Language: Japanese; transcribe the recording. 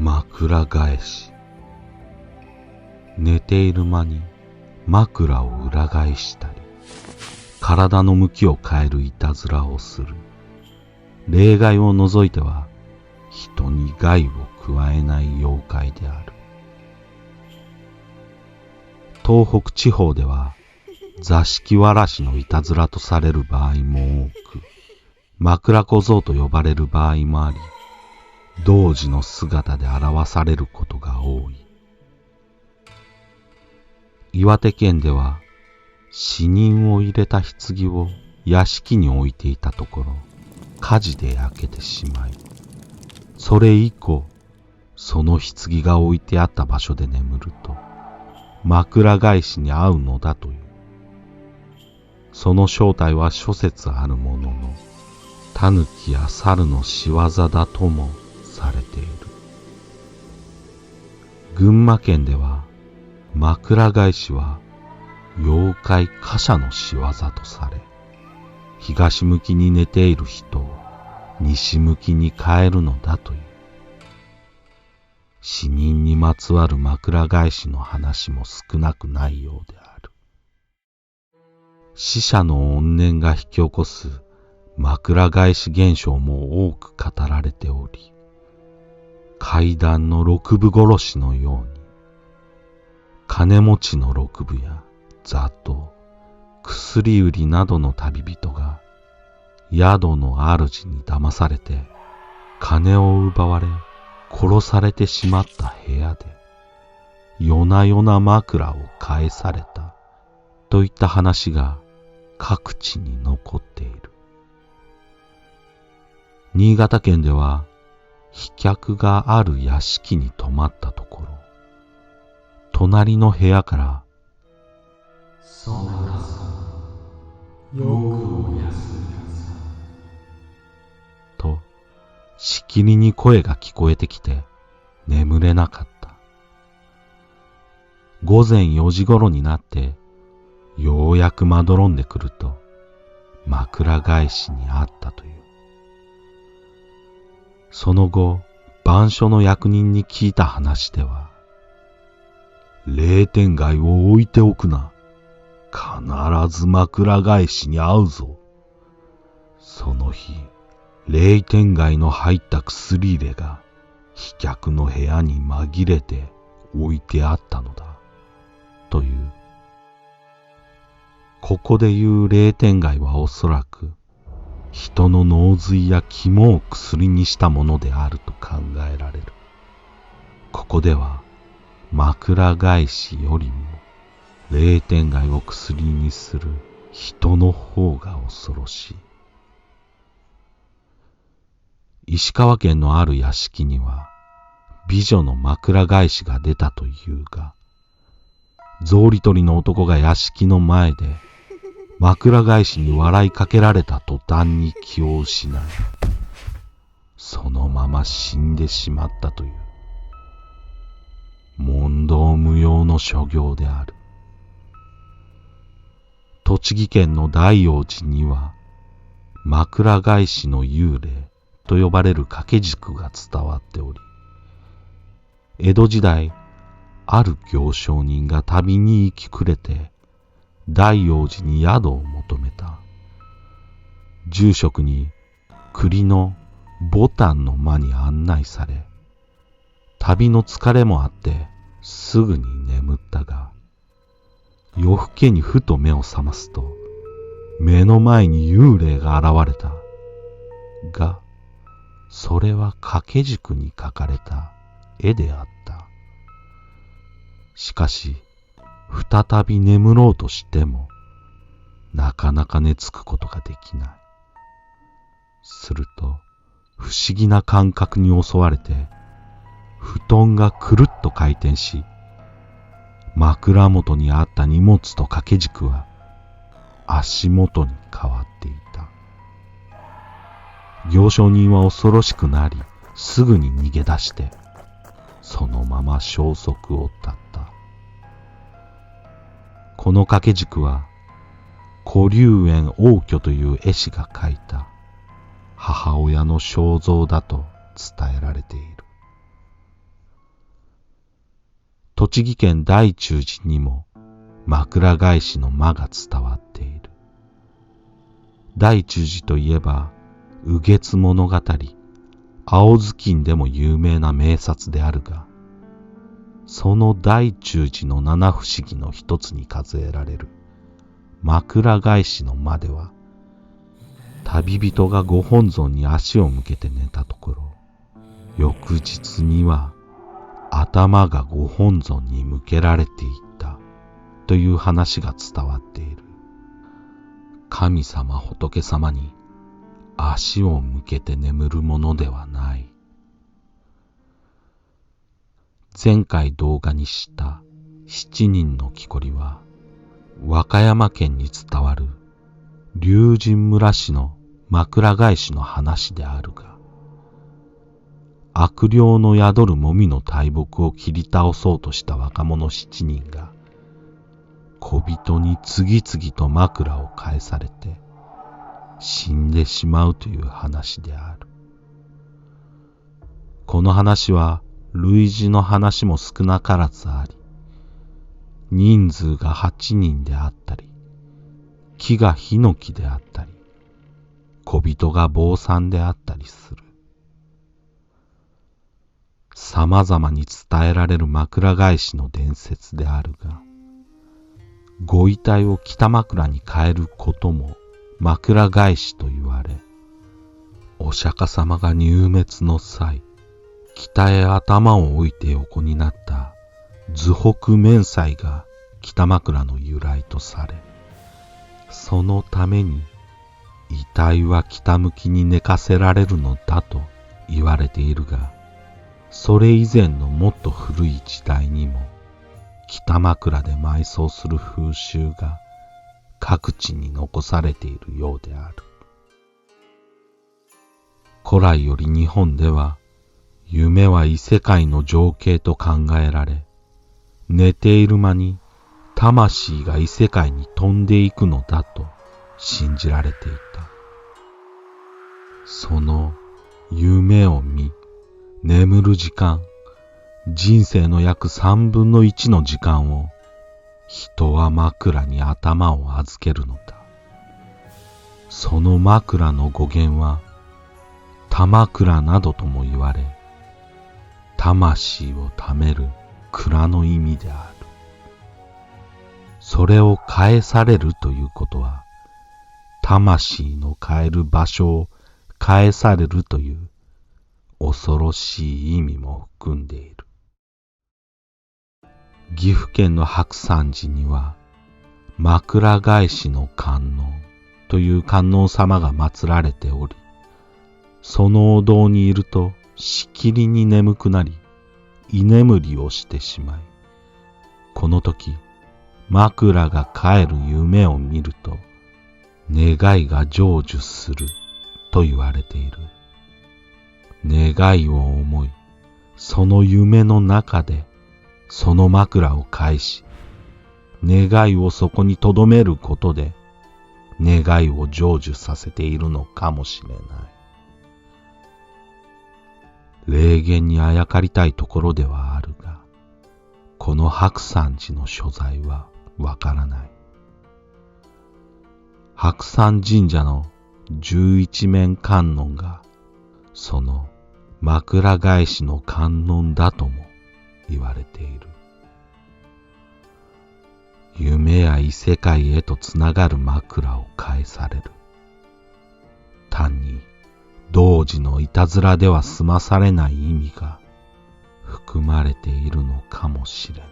枕返し。寝ている間に枕を裏返したり、体の向きを変えるいたずらをする。例外を除いては人に害を加えない妖怪である。東北地方では座敷わらしのいたずらとされる場合も多く、枕小僧と呼ばれる場合もあり、童子の姿で表されることが多い。岩手県では死人を入れた棺を屋敷に置いていたところ、火事で焼けてしまい、それ以降その棺が置いてあった場所で眠ると枕返しに遭うのだという。その正体は諸説あるものの、狸や猿の仕業だともされている。群馬県では枕返しは妖怪貨車の仕業とされ、東向きに寝ている人を西向きに変えるのだという。死人にまつわる枕返しの話も少なくないようである。死者の怨念が引き起こす枕返し現象も多く語られており、怪談の六部殺しのように、金持ちの六部や雑踏、薬売りなどの旅人が宿の主に騙されて金を奪われ殺されてしまった部屋で夜な夜な枕を返されたといった話が各地に残っている。新潟県では飛脚がある屋敷に泊まったところ、隣の部屋からそなたさん、よくおやすみなさいとしきりに声が聞こえてきて眠れなかった。午前4時頃になってようやくまどろんでくると枕返しにあったという。その後番所の役人に聞いた話では、霊天街を置いておくな。必ず枕返しに遭うぞ。その日、霊天街の入った薬入れが飛脚の部屋に紛れて置いてあったのだ。という。ここで言う霊天街はおそらく、人の脳髄や肝を薬にしたものであると考えられる。ここでは枕返しよりも霊天街を薬にする人の方が恐ろしい。石川県のある屋敷には美女の枕返しが出たというが、草履取りの男が屋敷の前で枕返しに笑いかけられた途端に気を失い、そのまま死んでしまったという問答無用の所業である。栃木県の大王寺には枕返しの幽霊と呼ばれる掛け軸が伝わっており、江戸時代ある行商人が旅に行き暮れて大王寺に宿を求めた。住職に栗の牡丹の間に案内され、旅の疲れもあってすぐに眠ったが、夜更けにふと目を覚ますと目の前に幽霊が現れた。が、それは掛け軸に描かれた絵であった。しかし再び眠ろうとしてもなかなか寝つくことができない。すると不思議な感覚に襲われて、布団がくるっと回転し、枕元にあった荷物と掛け軸は足元に変わっていた。行商人は恐ろしくなり、すぐに逃げ出してそのまま消息を絶った。この掛け軸は古龍園応挙という絵師が描いた母親の肖像だと伝えられている。栃木県大忠寺にも枕返しの間が伝わっている。大忠寺といえば、雨月物語、青ずきんでも有名な名刹であるが、その大忠寺の七不思議の一つに数えられる枕返しの間では、旅人がご本尊に足を向けて寝たところ、翌日には頭がご本尊に向けられていったという話が伝わっている。神様仏様に足を向けて眠るものではない。前回動画にした7人の木こりは、和歌山県に伝わる龍神村市の枕返しの話であるが、悪霊の宿るもみの大木を切り倒そうとした若者7人が、小人に次々と枕を返されて死んでしまうという話である。この話は類似の話も少なからずあり、人数が8人であったり、木がヒノキであったり、小人が坊さんであったりする。様々に伝えられる枕返しの伝説であるが、ご遺体を北枕に変えることも枕返しと言われ、お釈迦様が入滅の際、北へ頭を置いて横になった図北面祭が北枕の由来とされ、そのために遺体は北向きに寝かせられるのだと言われているが、それ以前のもっと古い時代にも北枕で埋葬する風習が各地に残されているようである。古来より日本では夢は異世界の情景と考えられ、寝ている間に魂が異世界に飛んでいくのだと信じられていた。その夢を見、眠る時間、人生の約3分の1の時間を人は枕に頭を預けるのだ。その枕の語源は玉蔵などとも言われ、魂を貯める蔵の意味である。それを返されるということは、魂の帰る場所を返されるという恐ろしい意味も含んでいる。岐阜県の白山寺には、枕返しの観音という観音様が祀られており、そのお堂にいるとしきりに眠くなり、居眠りをしてしまい、この時、枕が帰る夢を見ると、願いが成就すると言われている。願いを思い、その夢の中で、その枕を返し、願いをそこに留めることで、願いを成就させているのかもしれない。霊言にあやかりたいところではあるが、この白山寺の所在はわからない。白山神社の11面観音が、その枕返しの観音だとも言われている。夢や異世界へとつながる枕を返される。単に童子のいたずらでは済まされない意味が含まれているのかもしれない。